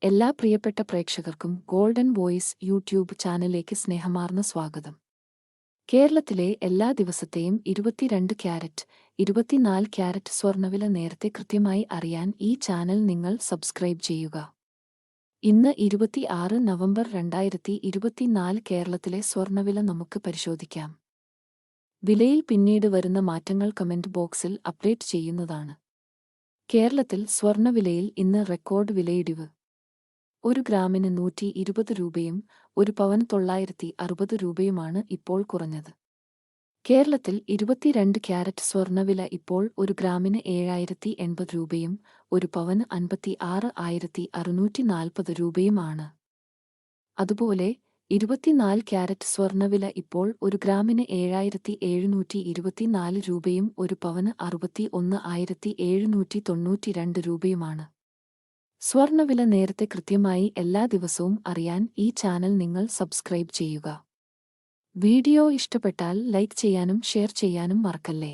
എല്ലാ പ്രിയപ്പെട്ട പ്രേക്ഷകർക്കും ഗോൾഡൻ വോയിസ് യൂട്യൂബ് ചാനലിലേക്ക് സ്നേഹമാർന്ന സ്വാഗതം. കേരളത്തിലെ എല്ലാ ദിവസത്തെയും 22 ക്യാരറ്റ്, 24 ക്യാരറ്റ് സ്വർണ്ണവില നേരത്തെ കൃത്യമായി അറിയാൻ ഈ ചാനൽ നിങ്ങൾ സബ്സ്ക്രൈബ് ചെയ്യുക. ഇന്ന് 26 നവംബർ 2024 കേരളത്തിലെ സ്വർണ്ണവില നമുക്ക് പരിശോധിക്കാം. വിലയിൽ പിന്നീട് വരുന്ന മാറ്റങ്ങൾ കമന്റ് ബോക്സിൽ അപ്ഡേറ്റ് ചെയ്യുന്നതാണ്. കേരളത്തിൽ സ്വർണ്ണവിലയിൽ ഇന്ന് റെക്കോർഡ് വിലയിടിവ്. 1 ഗ്രാമിന് 120 രൂപയും 1 പവന് 960 രൂപയുമാണ് ഇപ്പോൾ കുറഞ്ഞത്. കേരളത്തിൽ 22 ക്യാരറ്റ് സ്വർണ്ണവില ഇപ്പോൾ 1 ഗ്രാമിന് 7080 രൂപയും 1 പവന് 56,640 രൂപയുമാണ്. അതുപോലെ 24 ക്യാരറ്റ് സ്വർണ്ണവില ഇപ്പോൾ 1 ഗ്രാമിന് 7724 രൂപയും 1 പവന് 61,792 രൂപയുമാണ്. സ്വർണ്ണവില നേരത്തെ കൃത്യമായി എല്ലാ ദിവസവും അറിയാൻ ഈ ചാനൽ നിങ്ങൾ സബ്സ്ക്രൈബ് ചെയ്യുക. വീഡിയോ ഇഷ്ടപ്പെട്ടാൽ ലൈക്ക് ചെയ്യാനും ഷെയർ ചെയ്യാനും മറക്കല്ലേ.